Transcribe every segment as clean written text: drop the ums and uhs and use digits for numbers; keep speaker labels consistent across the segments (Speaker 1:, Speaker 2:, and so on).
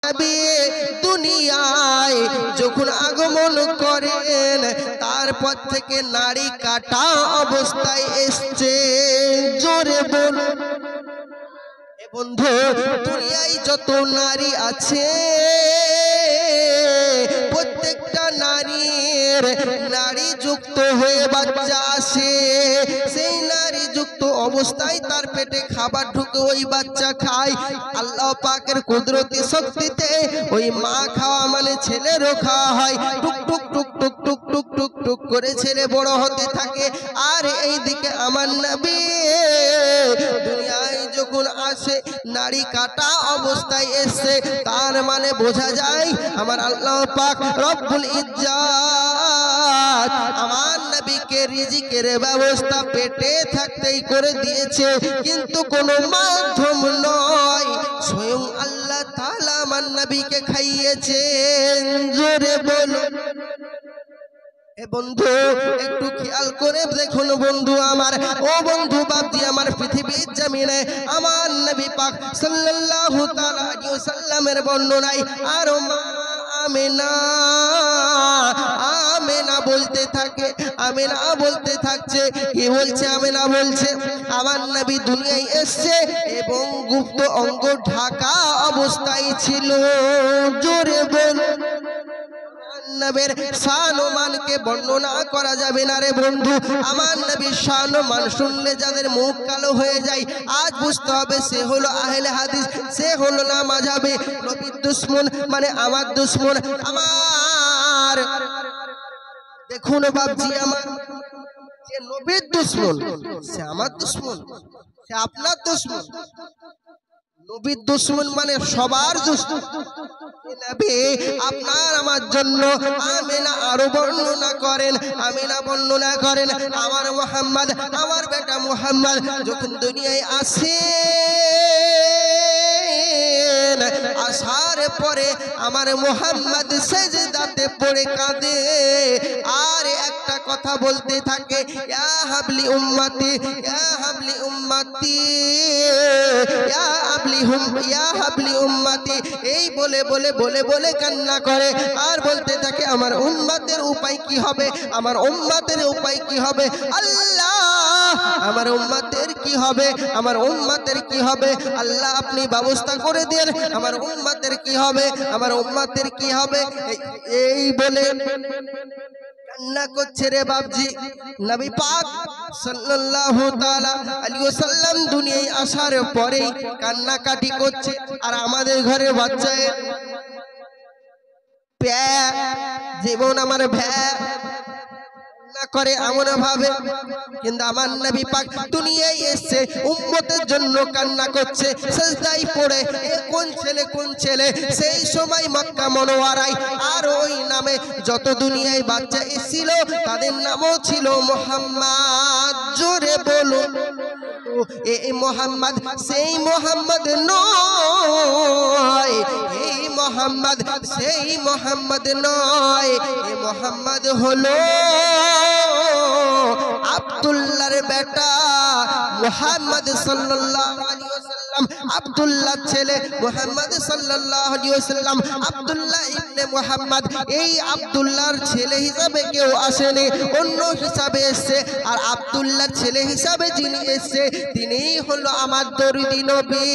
Speaker 1: নবী দুনিয়ায় যখন আগমন করেন তারপর থেকে নারী কাটা অবস্থায় এসছে। জোরে বলুন বন্ধু, দুনিয়ায় যত নারী আছে প্রত্যেকটা নারীর নারী যুক্ত হয়ে বাচ্চা আসে। সেই নারী যুক্ত অবস্থায় তার পেটে খাবার ঢুকে ওই বাচ্চা খায়। আল্লাহ পাকের কুদরতি শক্তিতে ওই মা খাওয়া মানে ছেলেরও খাওয়া হয়। টুক টুক টুক টুক টুক টুক টুক টুক করে ছেলে বড় হতে থাকে। আর এইদিকে আমার নবী দুনিয়ায় যখন আসে নারী কাটা অবস্থায় এসে, তার মানে বোঝা যায় আমার আল্লাহ পাক রব্বুল ইজ্জাত আমার নবীকে রিজিকের ব্যবস্থা পেটে থাকতেই করে দিয়েছে, কিন্তু কোনো মাধ্যম নয়, স্বয়ং আল্লাহ তাআলা আমার নবীকে খাইয়েছেন। জোরে বলুন বন্ধু, একটু খেয়াল করে দেখুন বন্ধু আমার, ও বন্ধু বাপজি আমার, পৃথিবীর জমিনে আমার নবী পাক সাল্লাল্লাহু তাআলা আলাইহি ওয়াসাল্লামের বর্ণনায় আর মা আমিনা আমিনা বলতে থাকে, আমিনা বলতে থাকছে। কি বলছে? আমিনা বলছে আমার নবী দুনিয়ায় এসেছে এবং গুপ্ত অঙ্গ ঢাকা অবস্থায় ছিল। জোরে বলুন, নবীর শান ও মানকে বর্ণনা করা যাবে না রে বন্ধু। আমার নবীর শান ও মান শুনলে যাদের মুখ কালো হয়ে যায়, আজ বুঝতে হবে সে হলো আহলে হাদিস, সে হলো না মাযহাবে। নবীর দুশমন মানে আমার দুশমন। আমার দেখুন বাপজি আমার, যে নবীর দুশমন সে আমার দুশমন, সে আপনার দুশমন। নবীর দুশমন মানে সবার দুশমন। নবী আপনার আমার জন্য আমিনা আরো বর্ণনা করেন, আমিনা বর্ণনা করেন আমার মুহাম্মদ, আমার বেটা মুহাম্মদ যখন দুনিয়ায় আসে, আসার পরে আমার মুহাম্মদ সেজদাতে পড়ে কাঁদে আর একটা কথা বলতে থাকে, ইয়া হাবলি উম্মতি, ইয়া হাবলি উম্মতি, ইয়া হাবলি উম্মতি, এই বলে বলে বলে বলে কান্না করে আর বলতে থাকে আমার উম্মতের উপায় কি হবে, আমার উম্মতের উপায় কি হবে, আল্লাহ আমার উম্মতের কি হবে, আমার উম্মতের কি হবে, আল্লাহ আপনি ব্যবস্থা করে দেন, আমার উম্মতের কি হবে, আমার উম্মতের কি হবে, এই বলে কান্না করছে রে বাপজি। নবী পাক সাল্লাল্লাহু তাআলা আলাইহি ওয়াসাল্লাম দুনিয়ায় আসার পরে কান্নাকাটি করছে, আর আমাদের ঘরে বাচ্চায় প্যা জীবন আমার ভ্যা না করে এমন ভাবে, কিন্তু আমার নবী পাক দুনিয়ায় এসে উম্মতের জন্য কান্না করছে, সিজদায় পড়ে। কোন ছেলে কোন ছেলে? সেই সময় মক্কা মুনাওয়ারায় আর ওই নামে যত দুনিয়ায় বাচ্চা এসেছিল তাদের নামও ছিল মুহাম্মদ। জোরে বলুন এই মুহাম্মদ সেই মুহাম্মদ নয়, এই মুহাম্মদ সেই মুহাম্মদ নয়, এই মুহাম্মদ হলো আব্দুল্লাহর বেটা মুহাম্মদ সাল্লাল্লাহু আলাইহি ওয়াসাল্লাম, আব্দুল্লাহর ছেলে মুহাম্মদ সাল্লাল্লাহু আলাইহি ওয়াসাল্লাম, আব্দুল্লাহ ইবনে মুহাম্মদ। এই আব্দুল্লাহর ছেলে হিসাবে কেউ আসেনি, অন্য হিসাবে এসেছে, আর আব্দুল্লাহর ছেলে হিসাবে যিনি এসেছে তিনিই হলো আমার দরুদি নবী,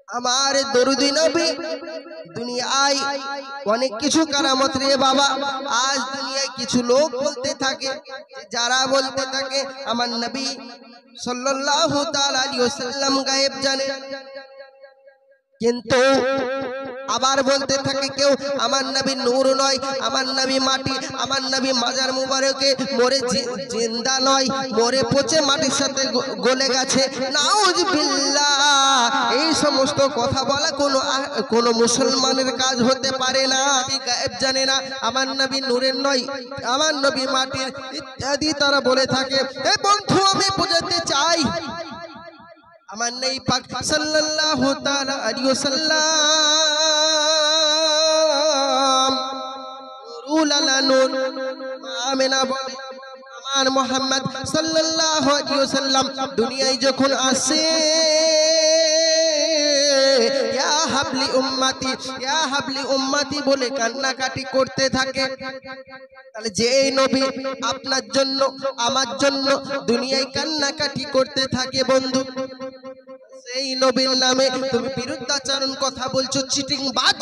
Speaker 1: আমার দরুদি নবী। দুনিয়ায় অনেক কিছু কারামত রে বাবা। আজ দুনিয়ায় কিছু লোক বলতে থাকে, যারা বলতে থাকে আমার নবী সাল্লাল্লাহু তাআলা আলাইহি ওয়াসাল্লাম গায়েব জানে, কিন্তু আবার বলতে থাকে কেউ আমার নবী নূর নয়, আমার নবী মাটি, আমার নবী মাজার মুবারকে মরে জিন্দা নয়, মরে পচে মাটির সাথে গলে গেছে। নাউজুবিল্লাহ, এই সমস্ত কথা বলা কোনো মুসলমানের কাজ হতে পারে না। গায়েব জানে না, আমার নবী নূরের নয়, আমার নবী মাটির, ইত্যাদি তারা বলে থাকে। এই বন্ধু আমি বোঝাতে চাই আমার নবী পাক সাল্লাল্লাহু তাআলা আলাইহি ওয়াসাল্লাম নূরুল আলা নূর। আমিনা বলে আমার মুহাম্মদ সাল্লাল্লাহু আলাইহি ওয়াসাল্লাম দুনিয়ায় যখন আসে হাবলি উম্মতি, ইয়া হাবলি উম্মতি বলে কান্নাকাটি করতে থাকে। তাহলে যে এই নবী আপনার জন্য আমার জন্য দুনিয়ায় কান্নাকাটি করতে থাকে বন্ধু, সেই নবীর নামে তুমি বিরুদ্ধাচরণ কথা বলছো, চিটিং বাজ।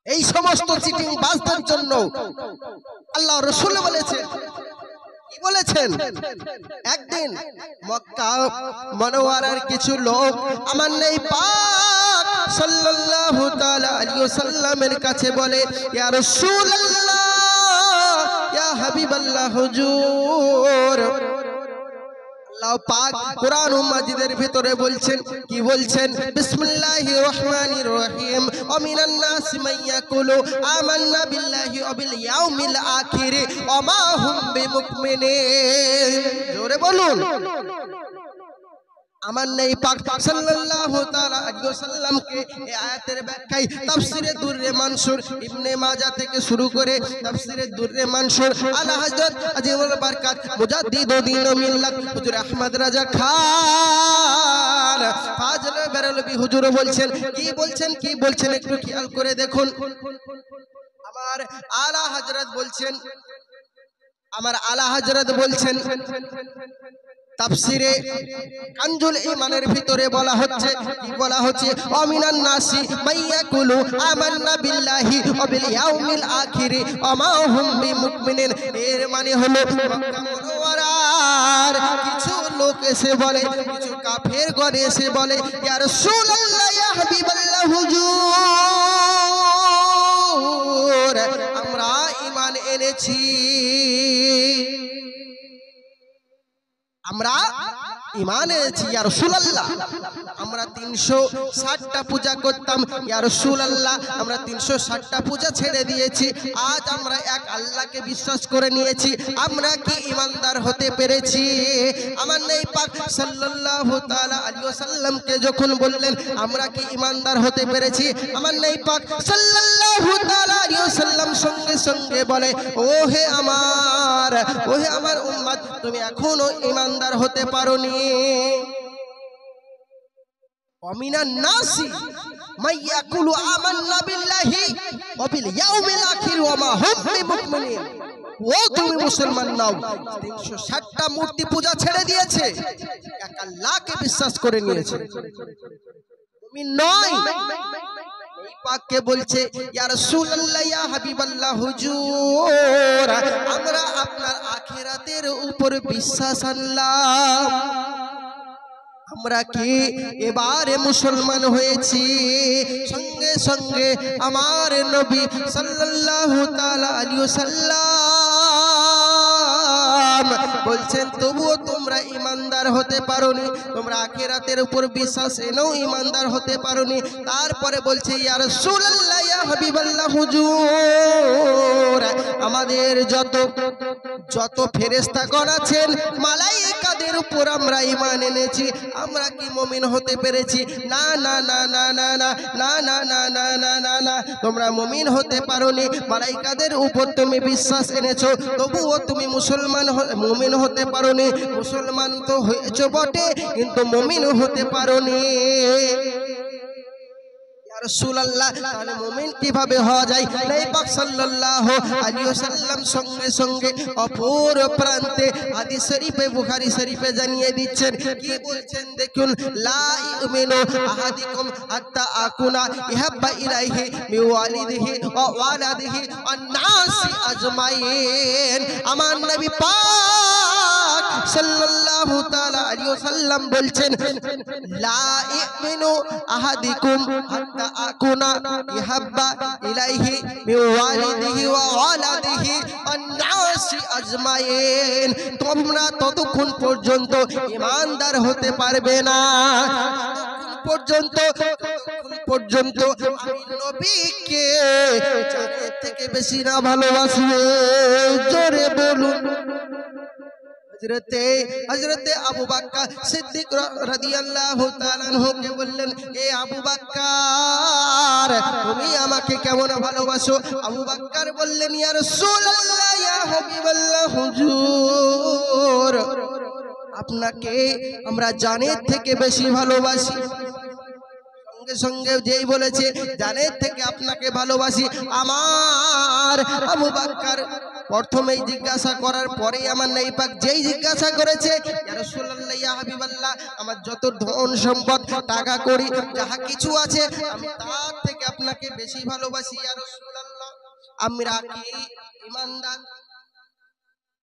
Speaker 1: এই সমস্ত চিটিং বাজদের জন্য আল্লাহ রাসূল বলেছেন, কি বলেছেন? একদিন মক্কা মুনাওয়ারার কিছু লোক আমার নবী পাক সাল্লাল্লাহু তাআলা আলাইহি ওয়াসাল্লামের কাছে বলে, ইয়া রাসূলুল্লাহ, ইয়া হাবিবাল্লাহ হুজুর। আল্লাহ পাক কুরআন মাজিদের ভিতরে বলছেন, কি বলছেন? বিসমিল্লাহির রহমানির রহিম, ওয়া মিনান নাসি মান ইয়াকুলু আমান্না বিল্লাহি ওয়া বিল ইয়াউমিল আখির ওয়া মা হুম বিমুমিনিন। জোরে বলুন। আমার নবী পাক সাল্লাল্লাহু তাআলা আলাইহি ওয়াসাল্লামকে এই আয়াতের ব্যাখ্যায় তাফসীরে দুররে মানসুর ইবনে মাজাহ থেকে শুরু করে তাফসীরে দুররে মানসুর আলা হযরত আজিমুল বারকাত মুজাদ্দিদুদ্দিন মিল্লাত হুজুর আহমদ রাজা খান ফাজল বেরলভী হুজুর বলছেন, কি বলছেন, কি বলছেন একটু খেয়াল করে দেখুন। আমার আলা হযরত বলছেন, আমার আলা হযরত বলছেন তাফসীরে কানজুল ঈমানের ভিতরে বলা হচ্ছে, কি বলা হচ্ছে? আমিনান নাসি মাইয়াকুলু আমান্না বিল্লাহি ওয়া বিল ইয়াউমিল আখির ওয়া মা হুম বিমুমিনিন। এর মানে হলো মক্কা মুনাওয়ারার কিছু লোক এসে বলে, কিছু কাফের গণে এসে বলে, ইয়া রাসূলুল্লাহ, ইয়া হাবিবাল্লাহ হুজুর, আমরা ঈমান এনেছি, আমরা ঈমান এনেছি ইয়া রাসূলুল্লাহ। আমরা 360টা পূজা করতাম ইয়া রাসূলুল্লাহ, আমরা 360টা পূজা ছেড়ে দিয়েছি, আজ আমরা এক আল্লাহকে বিশ্বাস করে নিয়েছি। আমরা কি ঈমানদার হতে পেরেছি? আমার নবী পাক সাল্লাল্লাহু তাআলা আলাইহি ওয়াসাল্লামকে যখন বললেন আমরা কি ঈমানদার হতে পেরেছি, আমার নবী পাক সাল্লাল্লাহু তাআলা আলাইহি ওয়াসাল্লাম সঙ্গে সঙ্গে বলে, ও হে আমার উম্মত, তুমি এখনো ঈমানদার হতে পারোনি। ওয়ামিনান নাসি মাইয়াকুলু আমান্না বিল্লাহি ওয়া বিল ইয়াউমিল আখির ওয়া মা হুম বিমুমিনিন। ও তুমি মুসলমান নাও, 360টা মূর্তি পূজা ছেড়ে দিয়েছে, এক আল্লাহকে বিশ্বাস করে নিয়েছে, মুমিন নয়। এই পাককে বলছে, ইয়া রাসূলুল্লাহ, ইয়া হাবিবাল্লাহ হুজুর, আমরা আপনার আখিরাতের উপর বিশ্বাস আনলাম, আমরা কি এবারে মুসলমান হয়েছি। সঙ্গে সঙ্গে আমার নবী সাল্লাল্লাহু তাআলা আলাইহি ওয়াসাল্লাম বলছেন, তবুও তোমরা ঈমানদার হতে পারোনি, তোমরা আখিরাতের উপর বিশ্বাস এনেও ঈমানদার হতে পারোনি। তারপরে বলছে, ইয়া রাসূলুল্লাহ, ইয়া হাবিবাল্লাহ হুজুর, আমাদের যত ফেরেশতাগণ আছেন, মালায়েকাদের উপর আমরা ঈমান এনেছি, আমরা কি মুমিন হতে পেরেছি? না না না না না না না না না না না না না, তোমরা মুমিন হতে পারোনি। মালায়েকাদের উপর তুমি বিশ্বাস এনেছো, তবুও তুমি মুমিন হতে পারোনি। মুসলমান তো হয়েছো বটে, কিন্তু মুমিন হতে পারোনি। ইয়া রাসূলুল্লাহ, তাহলে মুমিন কিভাবে হওয়া যায়? নবী পাক সাল্লাল্লাহু আলাইহি ওয়াসাল্লাম সঙ্গে সঙ্গে অপর প্রান্তে হাদিস শরীফে বুখারী শরীফে জানিয়ে দিচ্ছেন, কি বলছেন দেখুন, লা ইউমিনু আহাদিকুম হাত্তা আকুনা ইহাব্বা ইলাইহি মিন ওয়ালিদিহি ওয়া ওয়ালাদিহি ওয়ান নাসি আজমাইন। আমার নবী পাক সাল্লাল্লাহু তাআলা আলাইহি ওয়াসাল্লাম বলছেন, লা ইউমিনু আহাদিকুম হাত্তা আকুনা ইহাব্বা ইলাইহি মিন ওয়ালিদিহি ওয়া ওয়ালাদিহি ওয়ান নাসি আজমাইন। তোমরা ততক্ষণ পর্যন্ত ঈমানদার হতে পারবে না পর্যন্ত আমি নবীকে জানের থেকে বেশি না ভালোবাসবে। জোরে বলুন। হযরতে আবু বকর সিদ্দিক রাদিয়াল্লাহু তাআলা আনহুকে বললেন, এ আবু বকর, তুমি আমাকে কেমন ভালোবাসো? আবু বকর বললেন, ইয়া রাসূলুল্লাহ, ইয়া হাবিবাল্লাহ হুজুর, আপনাকে আমরা জানের থেকে বেশি ভালোবাসি। সঙ্গে সঙ্গে যেই বলেছে জানের থেকে আপনাকে ভালোবাসি, আমার আবু বকর প্রথমেই জিজ্ঞাসা করার পরেই আমার নবী পাক যেই জিজ্ঞাসা করেছে, ইয়া রাসূলুল্লাহ ইয়া হাবিবাল্লাহ, আমার যত ধন সম্পদ টাকা কড়ি যাহা কিছু আছে আমি তার থেকে আপনাকে বেশি ভালোবাসি ইয়া রাসূলুল্লাহ। আমরা কি ঈমানদার?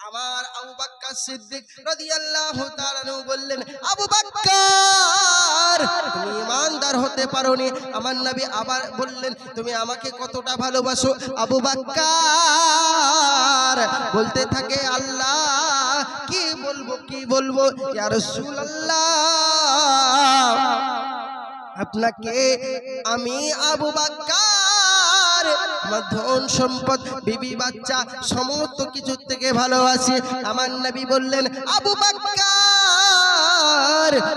Speaker 1: আমার আবু বকর সিদ্দিক রাদিয়াল্লাহু তাআলা আনহু বললেন, আবু বকর তুমি ঈমানদার হতে পারোনি। আমার নবী আবার বললেন, তুমি আমাকে কতটা ভালোবাসো? আবু বকর বলতে থাকে, আল্লাহ কি বলবো ইয়া রাসূলুল্লাহ, আপনাকে আমি আবু বকর আমার ধন সম্পদ বিবি বাচ্চা সমস্ত কিছু থেকে ভালোবাসি। আমার নবী বললেন, আবু বকর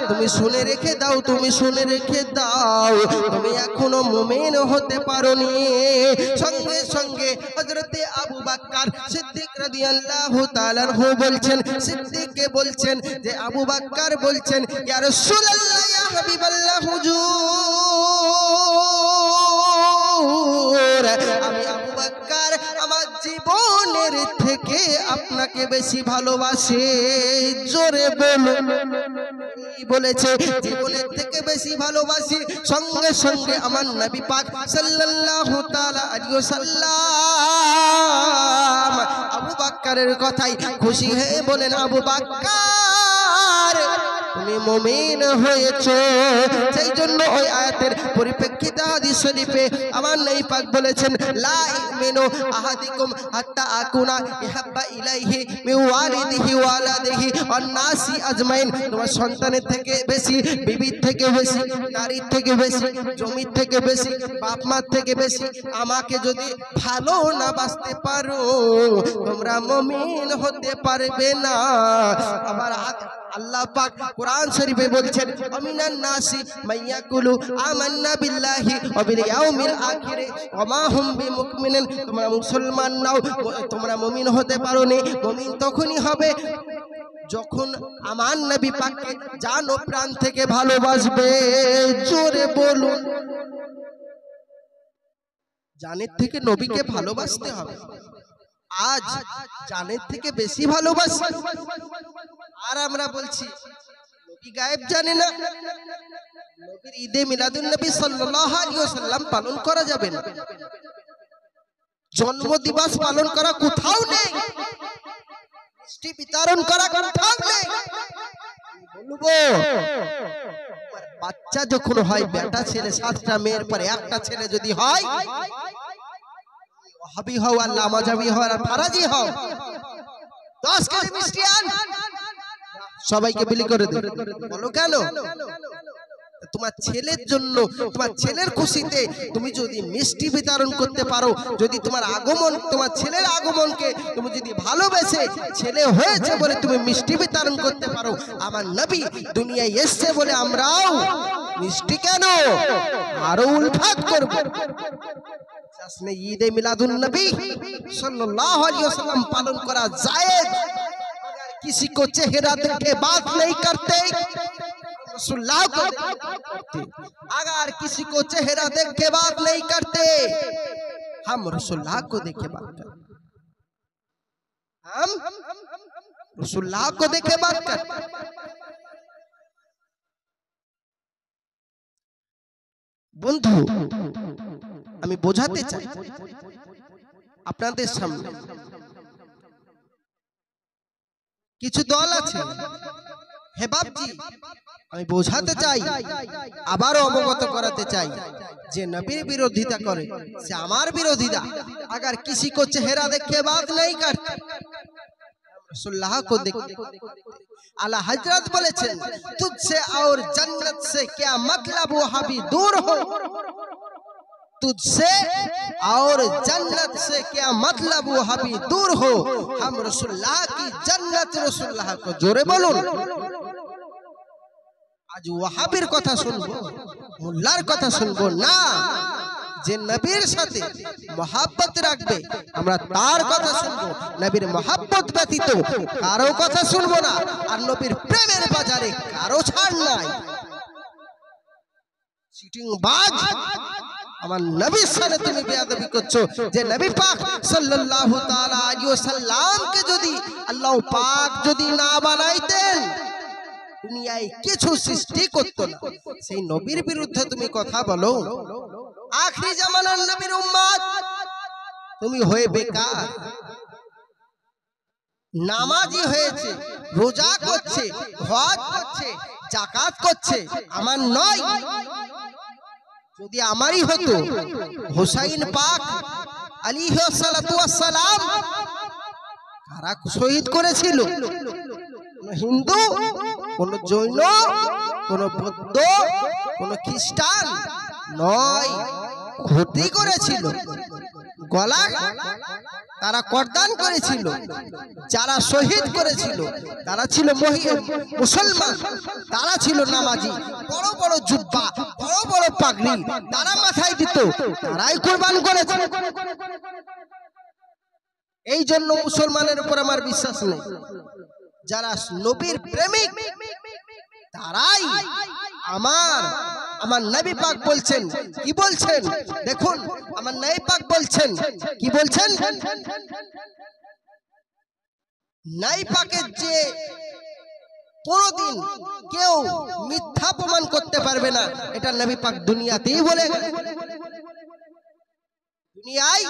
Speaker 1: তুমি শুনে রেখে দাও, তুমি শুনে রেখে দাও, তুমি এখনো মুমিন হতে পারোনি। সঙ্গে সঙ্গে হযরতে আবু বকর সিদ্দিক রাদিয়াল্লাহু তাআলা আনহু বলছেন, সিদ্দিককে বলছেন যে আবু বকর বলছেন, ইয়া রাসূলুল্লাহ ইয়া হাবিবাল্লাহ হুজুর, আমি আবু বকর আমার জীবনের থেকে আপনাকে বেশি ভালোবাসি। জোরে বলুন, বলেছে জীবনের থেকে বেশি ভালোবাসি। সঙ্গে সঙ্গে আমার নবী পাক সাল্লাল্লাহু তাআলা আলাইহি ওয়াসাল্লাম আবু বকরের কথাই খুশি হয়ে বলেন, আবু বকর তুমি মুমিন হয়েছো। সেই জন্য ওই আয়াতের পরিপ্রেক্ষিতে হাদিস শরীফে আমার নবী পাক বলেছেন, লা ইউমিনু আহাদিকুম হাত্তা আকুনা ইহাব্বা ইলাইহি মিন ওয়ালিদিহি ওয়া ওয়ালাদিহি ওয়ান নাসি আজমাইন। তোমার সন্তানের থেকে বেশি, বিবির থেকে বেশি, নারীর থেকে বেশি, জমির থেকে বেশি, বাপ মার থেকে বেশি আমাকে যদি ভালো না বাসতে পারো তোমরা মুমিন হতে পারবে না। আবার আল্লাহ পাক কোরআন শরীফে বলছেন, আমিনান নাসি মাইয়াকুলু আমান্না বিল্লাহি ওয়া বিল ইয়াউমিল আখির ওয়া মা হুম বিমুমিনিন। তোমরা মুসলমান নাও, তোমরা মুমিন হতে পারোনি। মুমিন তখনই হবে যখন আমার নবী পাককে জান ও প্রাণ থেকে ভালোবাসবে। জোরে বলুন, জানের থেকে নবীকে ভালোবাসতে হবে। আজ জানের থেকে বেশি ভালোবাসি, আর আমরা বলছি নবী গায়েব জানে না। নবীর ঈদে মিলাদুন নবী সাল্লাল্লাহু আলাইহি ওয়াসাল্লাম পালন করা যাবে না, জন্ম দিবস পালন করা কোথাও নেই, মিষ্টি বিতরণ করা কোথাও নেই। বলবো বাচ্চা যখন হয়, বেটা ছেলে 7টা মেয়ের পরে একটা ছেলে যদি হয়, ওয়াহাবি হও আর লামাজাবি হও আর ফারাজি হও, 10 কেজি মিষ্টি আন, সবাইকে বিলি করে দে। বলো কেন? তোমার ছেলের জন্য, তোমার ছেলের খুশিতে তুমি যদি মিষ্টি বিতরণ করতে পারো, যদি তোমার আগমন, তোমার ছেলের আগমনকে তুমি যদি ভালোবেসে ছেলে হয়েছে বলে তুমি মিষ্টি বিতরণ করতে পারো, আমার নবী দুনিয়ায় এসেছে বলে আমরাও মিষ্টি কেন আরো উলফাত করব। জাসনে ঈদে মিলাদুন নবী सल्लल्लाहु अलैहि वसल्लम पालन करा जायज। किसी को चेहरा देख के बात नहीं करते, रसूलुल्लाह को करते। अगर किसी को चेहरा देख के बात नहीं करते, हम रसूलुल्लाह को देख के बात करते, हम रसूलुल्लाह को देख के बात करते। বন্ধু, আমি বোঝাতে চাই আপনাদের সামনে, কিছু দল আছে, হে বাপজি আমি বোঝাতে চাই, আবারও অবগত করাতে চাই, যে নবীর বিরোধিতা করে সে আমার বিরোধিতা। अगर किसी को चेहरा देख के बात नहीं करते, रसूलुल्लाह को देखते। आला हजरत बोलेছেন, तुझसे और जन्नत से क्या मतलब, वहां भी दूर हो। तुझसे और जन्नत से क्या मतलब, वहां भी दूर हो। हम रसूलुल्लाह की जन्नत, रसूलुल्लाह को जोरे बोलूं। आज ওয়াহাবির কথা শুনবো, মোল্লার কথা শুনবো না, যে নবীর সাথে মহব্বত রাখবে আমরা তার কথা শুনবো। নবীর মহব্বত ব্যতীত কারো কথা শুনবো না, আর নবীর প্রেমের বাজারে কারো ছাড় নাই। চিটিং বাজ, আমার নবীর সাথে তুমি বেয়াদবি করছো। যে নবী পাক সাল্লাল্লাহু তাআলা আলাইহি ওয়াসাল্লামকে যদি আল্লাহ পাক যদি না বানাইতেন দুনিয়ায় কিছু সৃষ্টি করতো না। সেই নবীর বিরুদ্ধে তুমি কথা বলো। আখিরি জামানার নবীর উম্মত তুমি হয়ে বেকার। নামাজি হয়েছে, রোজা করছে, হজ করছে, যাকাত করছে, আমার নয়। যদি আমারই হতো, হুসাইন পাক আলাইহিস সালাতু ওয়াস সালাম কারা শহীদ করেছিল? কোন হিন্দু, কোন জৈন, কোন বৌদ্ধ, কোন খ্রিস্টান নয়, ক্ষতি করেছিল। গলা তারা করদান করেছিল। যারা শহীদ করেছিল তারা ছিল মুসলমান, তারা ছিল নামাজি। বড় বড় জুব্বা, বড় বড় পাগড়ি তারা মাথায় দিত, তারাই কুরবান করেছে। এই জন্য মুসলমানের উপর আমার বিশ্বাস নেই। যারা নবীর প্রেমিক তারাই আমার নবী পাক বলছেন, কি বলছেন দেখুন, আমার নবী পাক বলছেন, কি বলছেন? নবী পাকের যে কোনদিন কেউ মিথ্যা প্রমাণ করতে পারবে না, এটা নবী পাক দুনিয়াতেই বলে গেছেন। দুনিয়ায়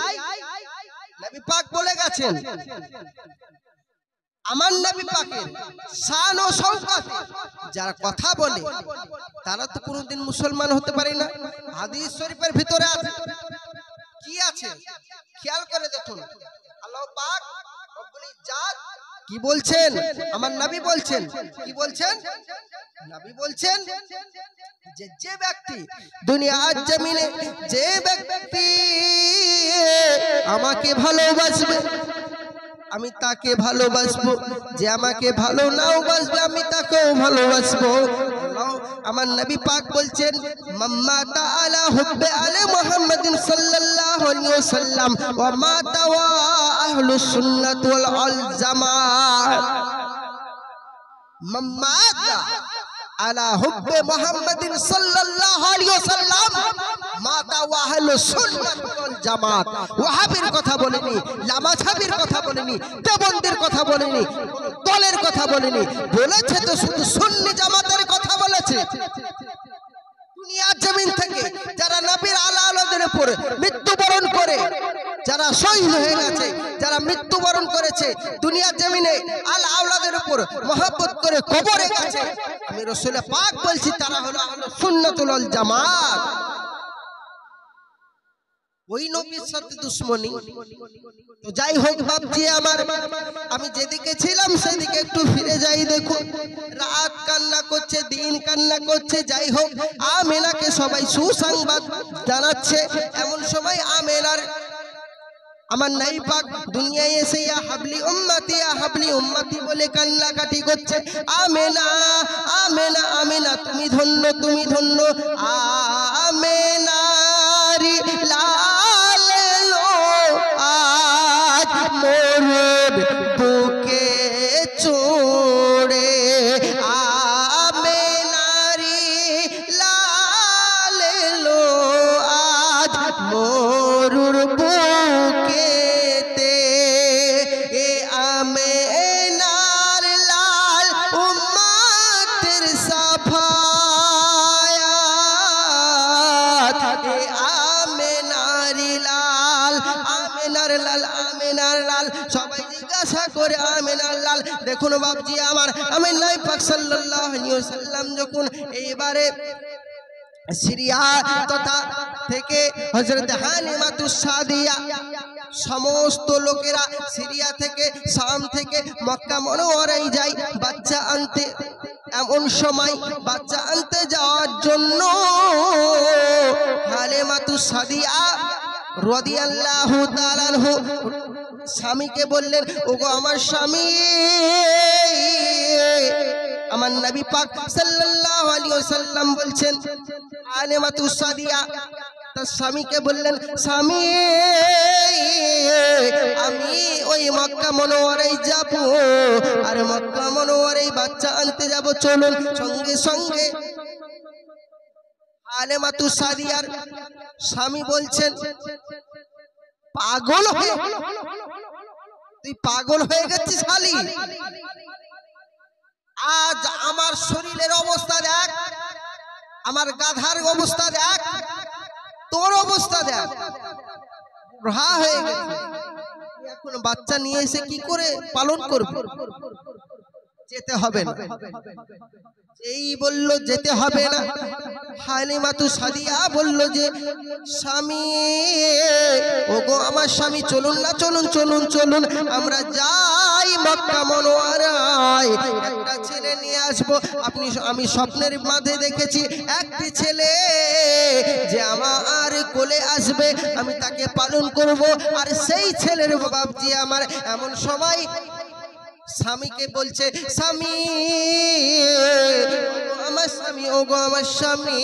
Speaker 1: নবী পাক বলে গেছেন। আমার নবী পাকের শান ও শওকত যারা কথা বলে তারা তো কোনোদিন মুসলমান হতে পারে না। হাদিস শরীফের ভিতরে আছে, কি আছে খেয়াল করে দেখুন। আল্লাহ পাক রব্বুল ইজ্জাত কি বলছেন? আমার নবী বলছেন, কি বলছেন? নবী বলছেন যে ব্যক্তি দুনিয়ার জমিনে যে ব্যক্তি আমাকে ভালোবাসবে আমি তাকে ভালোবাসবো, যে আমাকে ভালো নাও বাসবে আমি তাকেও ভালোবাসবো। আমার নবী পাক বলছেন, মাম্মাতা আলা হুব্বে আলে মুহাম্মাদিন সাল্লাল্লাহু আলাইহি ওয়াসাল্লাম ওয়া মাতা ওয়া আহলুস সুন্নাত ওয়াল জামাত। মাম্মাতা আলা হুব্বে মুহাম্মাদিন সাল্লাল্লাহু আলাইহি ওয়াসাল্লাম মাতা ওয়া আহলুস সুন্নাত ওয়াল জামাত। ওয়াহাবির কথা বলেনি, লামাছাবির কথা বলেনি, দেবন্দের কথা বলেনি, দলের কথা বলেনি, বলেছে তো শুধু সুন্নি জামাতের কথা বলেছে। দুনিয়ার জমিন থেকে যারা নবীর আলাদের উপর মৃত্যুবরণ করে, যারা শহীদ হয়ে গেছে, যারা মৃত্যুবরণ করেছে, দুনিয়ার জমিনে আলাদের উপর মহব্বত করে কবরে গেছে, আমি রাসূল পাক বলছি তারা হলো আহলুস সুন্নাতুল ওয়াল জামাত। ওই নবীর সাথে দুশ্মনী। তো যাই হোক বাপজি আমার, আমি যেদিকে ছিলাম সেদিকে একটু ফিরে যাই। দেখুন রাত কান্না করছে, দিন কান্না করছে। যাই হোক আমেনাকে সবাই সুসংবাদ জানাচ্ছে। এমন সময় আমেনার আমার নবী পাক দুনিয়ায় এসে ইয়া হাবলি উম্মতি ইয়া হাবলি উম্মতি বলে কান্নাকাটি করছে। আমেনা আমেনা আমেনা তুমি ধন্য, তুমি ধন্য। আমেনারি মোর বুকে চড়ে, আমেনারি লাল লো আজ মোরুর বুকেতে। এ আমেনার লাল উম্মতের সাফায়াত। এ আমেনারি লাল, আমেনার লাল, আমেনার লাল। সবাই জিজ্ঞাসা করে আমেনার লাল। দেখুন বাপজি আমার, আমি নবী পাক সাল্লাল্লাহু আলাইহি ওয়াসাল্লাম যখন এইবারে সিরিয়া তথা থেকে হযরত হালিমাতুস সাদিয়া সমস্ত লোকেরা সিরিয়া থেকে, শাম থেকে মক্কা মুনাওয়ারায় যায় বাচ্চা আনতে। এমন সময় বাচ্চা আনতে যাওয়ার জন্য হালিমাতুস সাদিয়া রাদিয়াল্লাহু তাআলা আনহু স্বামীকে বললেন, ওগো আমার স্বামী। আমার নবী পাক সাল্লাল্লাহু আলাইহি ওয়াসাল্লাম বলছেন, হালিমাতুস সাদিয়া তার স্বামীকে বললেন, স্বামী আমি ওই মক্কা মুনাওয়ারায় যাব, আর মক্কা মুনাওয়ারায় বাচ্চা আনতে যাব, চলুন। সঙ্গে সঙ্গে হালেমাতু সাদিয়ার স্বামী বলছেন, পাগল হয়ে তুই পাগল হয়ে গেছিস শালি। আজ আমার শরীরের অবস্থা দেখ, আমার গাধার অবস্থা দেখ, তোর অবস্থা দেখ, বুড়া হয়ে গেছে। এখন বাচ্চা নিয়ে এসে কি করে পালন করবে? যেতে হবে না। এই বলল যেতে হবে না, হালিমাতু সাদিয়া বলল যে স্বামী, ওগো আমার স্বামী, চলুন না, চলুন চলুন চলুন, আমরা যাই মক্কা মনোয়ারায়, একটা ছেলে নিয়ে আসবো। আমি স্বপ্নের মাঝে দেখেছি একটি ছেলে যে আমার কোলে আসবে, আমি তাকে পালন করব। আর সেই ছেলের বাপ যে আমার, এমন সময় স্বামীকে বলছে, স্বামী, আমার স্বামী, ওগো আমার স্বামী,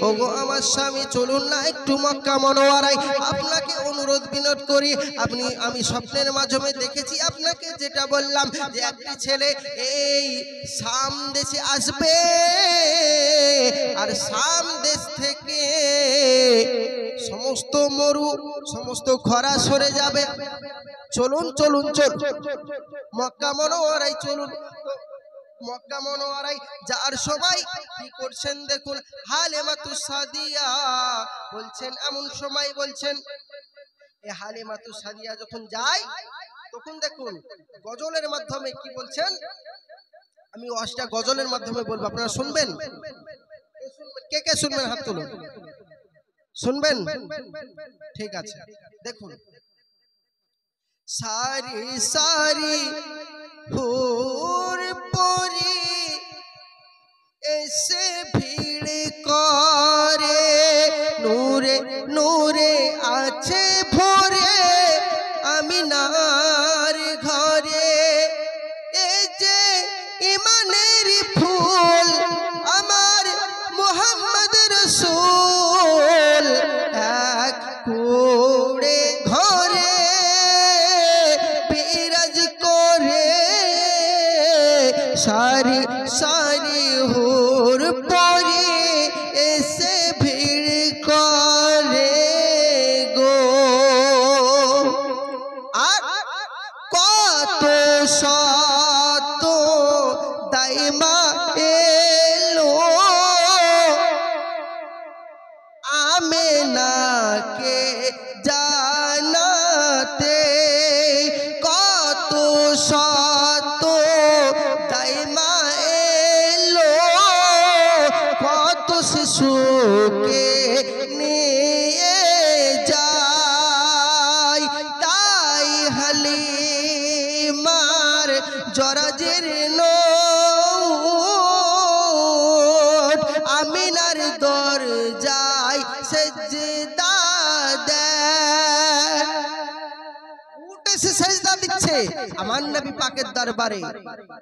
Speaker 1: ওগো আমার স্বামী, চলুন না একটু মক্কা মনোয়ারায়, আপনাকে অনুরোধ বিনোদ করি। আমি স্বপ্নের মাধ্যমে দেখেছি আপনাকে যেটা বললাম, যে একটি ছেলে এই শাম দেশে আসবে, আর শাম দেশ থেকে সমস্ত মরু, সমস্ত খরা সরে যাবে। চলুন চলুন চল, মক্কা মনোয়ারায় চলুন। মক্কা মনোয়ারায় যার সবাই কি করছেন দেখুন, হালেমাতু সাদিয়া বলছেন, এমন সময় বলছেন, এই হালেমাতু সাদিয়া যখন যায় তখন দেখুন গজলের মাধ্যমে কি বলছেন। আমি ওয়াজটা গজলের মাধ্যমে বলবো, আপনারা শুনবেন? কে কে শুনবেন হাত তুলুন। শুনবেন? ঠিক আছে, দেখুন। সারি সারি হুর পরি এসে ভিড় করে, নূরে নূরে আছে ভরে আমিনার ঘরে। এই যে ইমানের ফুল আমার মুহাম্মদ রাসূল, এক কুড়ে ঘরে বিরাজ করে। সারি সারি হুর পরি এসে ভিড় করে গো। আর কত শত দাইমা এলো আমেনাকে জানাতে, কত শত দাইমা এলো, কত শিশুকে নিয়ে যায়। তাই হালিমার জরাজের নোট আমিনার দরজায় সেজদা দেয়। উঠে সে সেজদা দিচ্ছে আমার নবী পাকের দরবারে।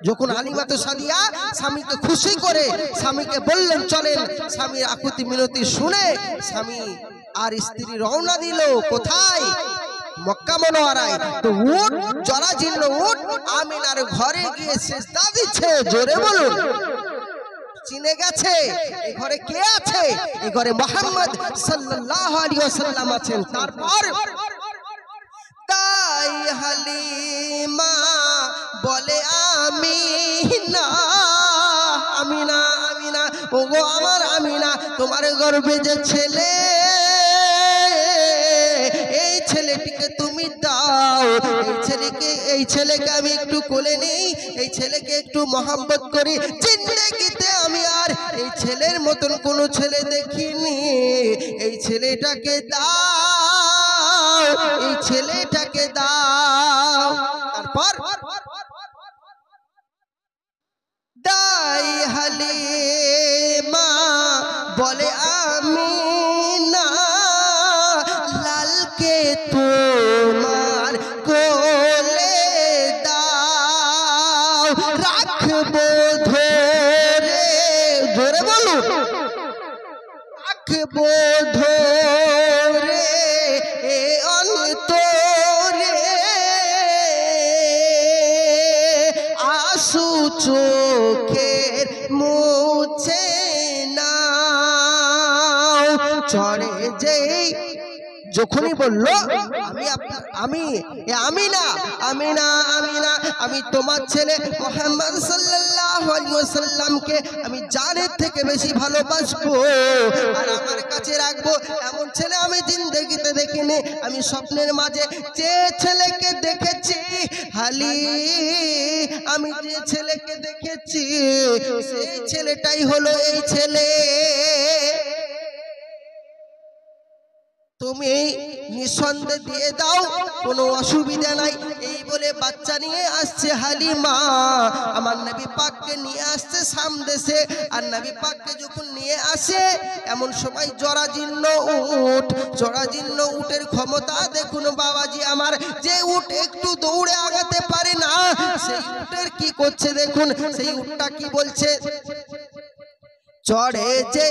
Speaker 1: যখন হালিমাতু সাদিয়া স্বামীকে খুশি করে স্বামীকে বললেন চলেন, স্বামীর আকুতি মিনতি শুনে স্বামী আর স্ত্রী রওনা দিল কোথায়? মক্কা মনোয়ারায়। তো উট, জরাজীর্ণ উট আমিনার ঘরে গিয়ে সেজদা দিচ্ছে। জোরে বলুন। চিনে গেছে এই ঘরে কে আছে? এই ঘরে মুহাম্মদ সাল্লাল্লাহু আলাইহি ওয়াসাল্লাম আছেন। তারপর তাই হালিমা বলে, আমিনা আমিনা আমিনা, ওগো আমার আমিনা, তোমার গর্ভে যে ছেলে, এই ছেলেটিকে তুমি দাও। এই ছেলেকে আমি একটু কোলে নেই, এই ছেলেকে একটু মহব্বত করি। জিন্দেগিতে আমি আর এই ছেলের মতন কোনো ছেলে দেখিনি। এই ছেলেটাকে দাও, এই ছেলেটাকে দাও। তারপর দাই হালিমা বলে, আমিনা লালকে তোমার কোলে দাও, রাখবো ধরে। ধরে বলুন, রাখবো ধরে এ অন্তরে, আসু চোখের মুছে না। চড়ে যেই যখনই বললো আমি তোমার ছেলে মুহাম্মদ সাল্লাল্লাহু আলাইহি ওয়াসাল্লামকে আমি জানের থেকে বেশি ভালোবাসবো আর আমার কাছে রাখবো, এমন ছেলে আমি জিন্দেগিতে দেখিনি। আমি স্বপ্নের মাঝে যে ছেলেকে দেখেছি আমি যে ছেলেকে দেখেছি সেই ছেলেটাই হলো এই ছেলে। তুমি নিঃসন্দেহে দিয়ে দাও, কোনো অসুবিধা নাই। এই বলে বাচ্চা নিয়ে আসছে হালিমা, আমার নবী পাককে নিয়ে আসছে সামদেশে। আর নবী পাককে যখন নিয়ে আসে এমন সময় জরাজীর্ণ উটের ক্ষমতা দেখুন বাবাজি আমার, যে উট একটু দৌড়ে আগাতে পারে না সেই উটের কি করছে দেখুন। সেই উটটা কি বলছে, চড়ে যে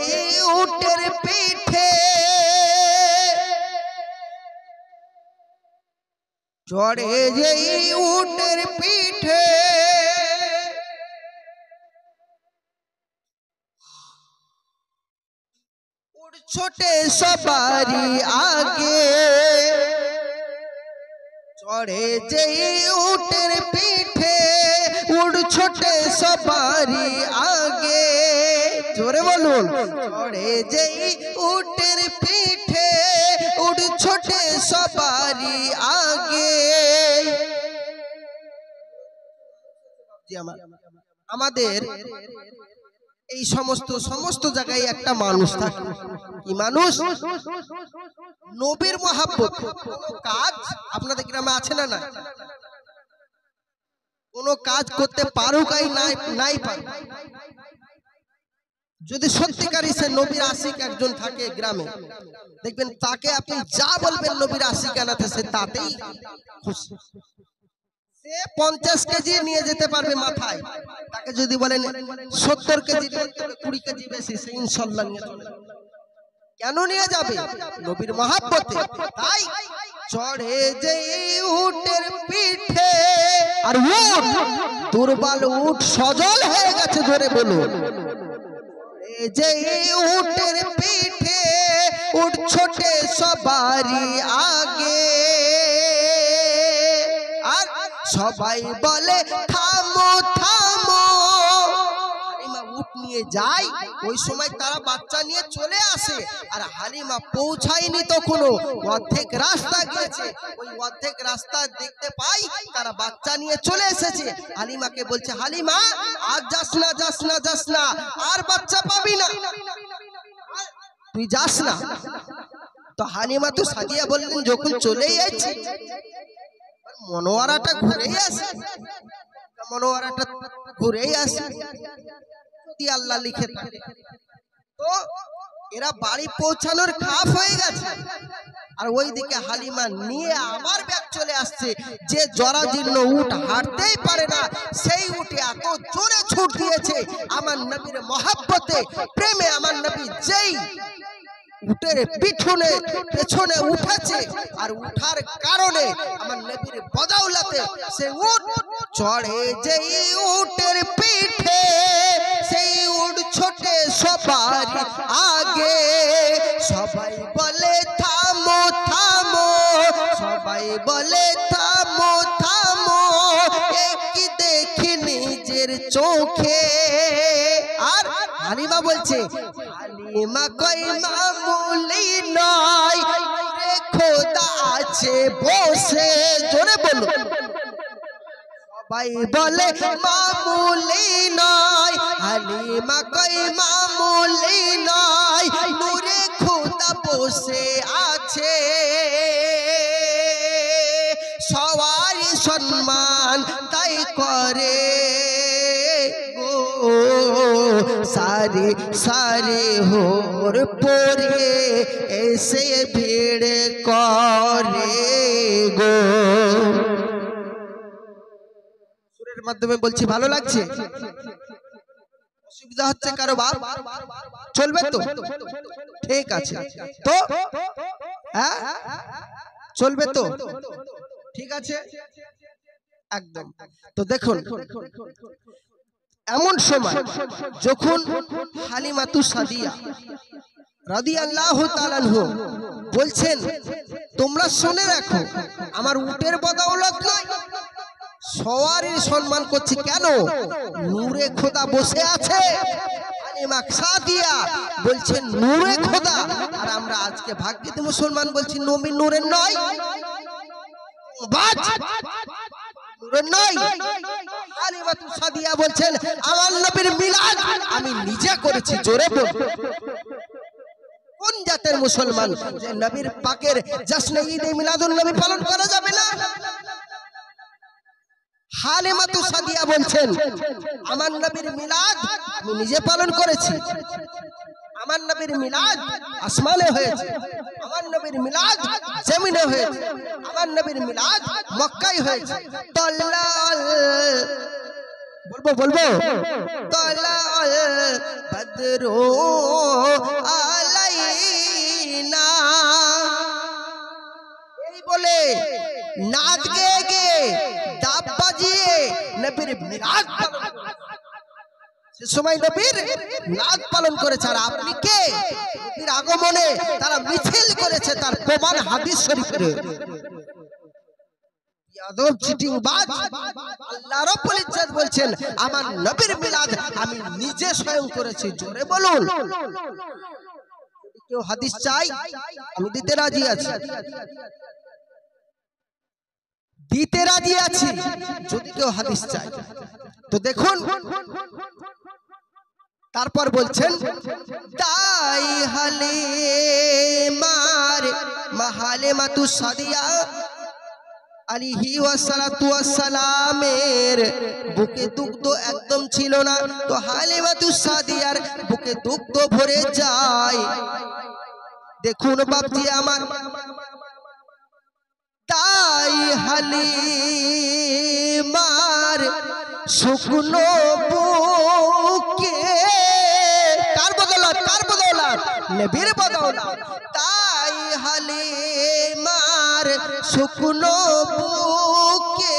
Speaker 1: উটের পিঠে, চড়ে যে উটের পিঠে, উট ছোটে সবারি আগে, চড়ে যে উটের পিঠে, উট ছোটে সবারি আগে। জোরে বলুন, চড়ে যে উটের পিঠে, উট ছোটে সবারি আগে। আমাদের এই সমস্ত জায়গায় একটা মানুষ থাকে, কি মানুষ? নবীর মহব্বত। কাজ আপনাদের গ্রামে আছে না? না, কোন কাজ করতে পারুক নাই পারুক, যদি সত্যিকারই সে নবীর আশিক একজন থাকে গ্রামে, দেখবেন তাকে আপনি যা বলবেন নবীর আশিক আনাতে সে তাতেই খুশি। সে 50 কেজি নিয়ে যেতে পারবে মাথায়, তাকে যদি বলেন 70 কেজি 20 কেজি বেশি, সে ইনশাআল্লাহ নিয়ে চলে যাবে। কেন নিয়ে যাবে? নবীর মহব্বতে। তাই চড়ে যে উটের পিঠে, আর উট দুর্বল উট সজল হয়ে গেছে, ধরে বলুন, যে উটের পিঠে, উট ছোটে সবারি আগে। আর সবাই বলে থামো থামো, হালিমা উট নিয়ে যায়, ওই সময় তারা বাচ্চা নিয়ে চলে আসে। আর হালিমা পৌঁছায়নি তখনও, অর্ধেক রাস্তা গিয়েছে। ওই অর্ধেক রাস্তা দেখতে পাই তারা বাচ্চা নিয়ে চলে এসেছে। হালিমাকে বলছে, হালিমা আর যাস না, আর বাচ্চা পাবি না, তুই যাস না। তো হালিমা তো সাজিয়া বললেন, যখন চলেই যাচ্ছি মনোয়ারাটা ঘুরেই আসে, যদি আল্লাহ লিখে থাকে। তো এরা বাড়ি পৌঁছানোর খাপ হয়ে গেছে, আর ওইদিকে হালিমা নিয়ে আবার ব্যাগ চলে আসছে। যে জরাজীর্ণ উট হাঁটতেই পারে না, সেই উটে এত জোরে ছুট দিয়েছে আমার নবীর মহব্বতে প্রেমে। আমার নবী যেই উটের পেছনে উঠেছে, আর উঠার কারণে আমার নবীর বদৌলতে সে উট চড়ে যেই উটের পিঠে, সেই উট ছোটে সবারি আগে। সবাই বলে থামো থামো, সবাই বলে থামো থামো, কি দেখি নিজের চোখে। আর হালিমা বলছে, হালিমা কই মামুলি নয়, খোদা আছে বসে। জোরে বলো, সবাই বলে মামুলি নয়, হালিমা কই মামুলি নয়, নূরে খোদা বসে আছে। সবারই সম্মান তাই করে গো, সারি সারি হোর পরে এসে ভিড় করে গো। সুরের মাধ্যমে বলছি, ভালো লাগছে? অসুবিধা হচ্ছে কারো বাপ? চলবে তো? ঠিক আছে তো, হ্যাঁ চলবে তো, ঠিক আছে একদম। তো দেখুন, এমন সময় যখন হালিমাতু সাদিয়া রাদিয়াল্লাহু তাআলা আনহু বলছেন, তোমরা শুনে রাখো, আমার উটের বদৌলত নয়, সওয়ারির সম্মান করছি। কেন? নূরে খোদা বসে আছে। হালিমা সাদিয়া বলছেন নূরে খোদা, আর আমরা আজকে ভাগ্যিতে মুসলমান বলছি নবী নূরের নয়, বাজ নূরের নয়। হালিমাতু সাদিয়া বলছেন আমার নবীর মিলাদ আমি নিজে করেছি। জোরে বল, কোন জাতের মুসলমান যে নবীর পাকের জশ্নে ঈদে মিলাদুন নবী পালন করা যাবে না? হালিমাতু সাদিয়া বলছেন আমার নবীর মিলাদ আমি নিজে পালন করেছি। আমার নবীর মিলাদ আসমানে হয়েছে, আমার নবীর মিলাদ জমিনে হয়েছে, আমার নবীর মিলাদ মক্কায় হয়েছে। বলবো তালাল বদরু আলাইনা, এই বলে নাচ গেয়ে গেয়ে দাব বাজিয়ে নবীর মিলাদ সে সময় নবীর মিলাদ পালন করেছে। আর আপনি কে? নবীর আগমনে তারা মিছিল করেছে, তার প্রমাণ হাদিস শরীফের। ইয়াদব চিটিং বাজ, আল্লাহ রাব্বুল ইজ্জত বলছেন আমার নবীর মিলাদ আমি নিজে স্বয়ং করেছি। জোরে বলুন। কেউ হাদিস চাই আমি দিতে রাজি আছি, দিতে রাজি আছি যদি কেউ হাদিস চাই। তো দেখুন তারপর বলছেন তাই হালিমার হালিমাতু সাদিয়া আলাইহি ওয়াসাল্লাতু ওয়াসসালামের বুকে দুগ্ধ একদম ছিল না, তো হালিমাতু সাদিয়ার বুকে দুগ্ধ ভরে যায়। দেখুন বাপজি আমার, তাই হালিমার শুকনো বুকে কার বদৌলত? কার বদৌলত? নবীর বদৌলত। তাই হালিমার শুকনো বুকে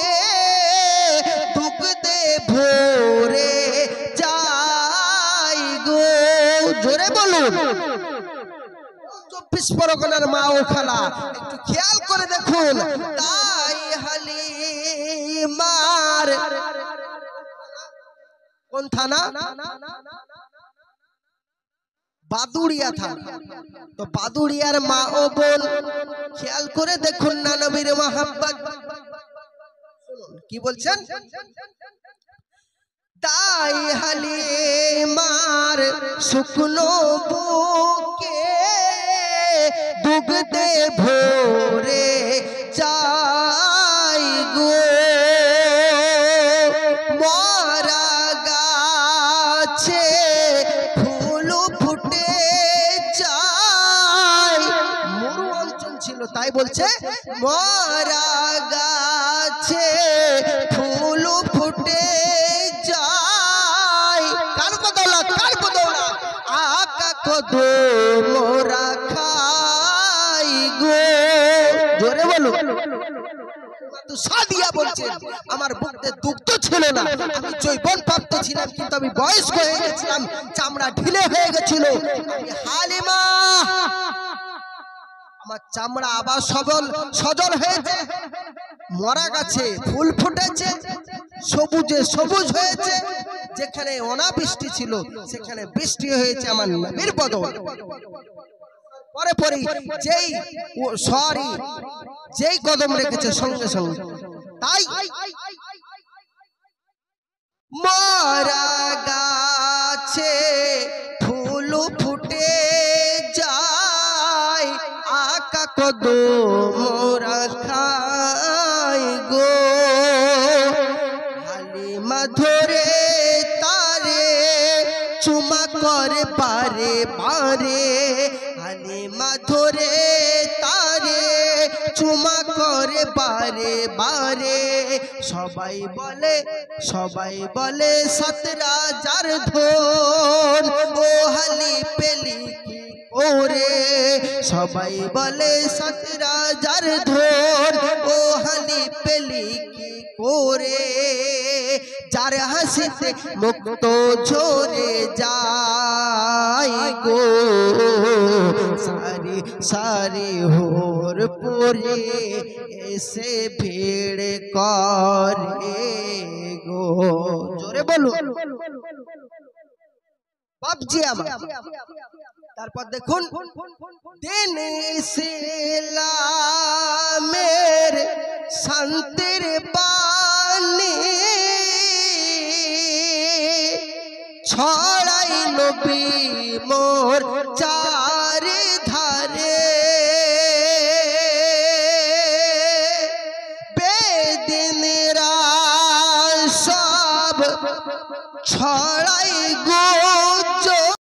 Speaker 1: দুগ্ধে ভরে যায় গো। জোরে বলুন। 24 পরগনার মা ও খালা একটু খেয়াল করে দেখুন, তাই হালিমার কোন থানা? বাদুড়িয়া থানা। তো বাদুড়িয়ার মা ও বোন খেয়াল করে দেখুন না নবীর মহব্বত কি বলছেন। তাই হালিমার শুকনো বুকে দুগ্ধে ভরে যায় গো। মরা গাছে ফুল ফুটে যায়, মরু অঞ্চল ছিল তাই বলছে মরা গাছে ফুল ফুটে যায়। কার বদৌলত? কার বদৌলত? আকা কদম মোরা খাই গো। জোরে বলো। সাদিয়া বলছেন আমার বুকে দুগ্ধ ছিল না, আমি যৌবন প্রাপ্ত ছিলাম, কিন্তু আমি বয়স্ক হয়ে গেছিলাম, চামড়া ঢিলে হয়ে গেছিল। আমি হালিমা, আমার চামড়া আবার সজল হয়েছে, মরা গাছে ফুল ফুটেছে, সবুজে সবুজ হয়েছে, যেখানে অনাবৃষ্টি ছিল সেখানে বৃষ্টি হয়েছে আমার নবীর বদৌলত। পরে পরে যেই কদম রেখেছে সঙ্গে সঙ্গে। তাই মরা গাছে ফুল ফুটে যায়, আকা কদম মোরা খাই গো। হালিমা ধরে তারে চুমা করে বারে বারে, হালিমা ধরে তারে চুমা করে বারে বারে। সবাই বলে 17,000 ধন, ও হালি পেলি কি ওরে সবাই বলে 17,000 ধর ও হালি পেলি কি করে যার হাসিতে মুক্ত ঝরে যায় গো সারি সারি হোর পরে এসে ভিড় করে গো জোরে বলো বাপজি আমার তারপর দেখুন দিন ইসলামের শান্তির বাণী ছড়াই নবী মোর চারি ধারে বেদিনরা সব ছড়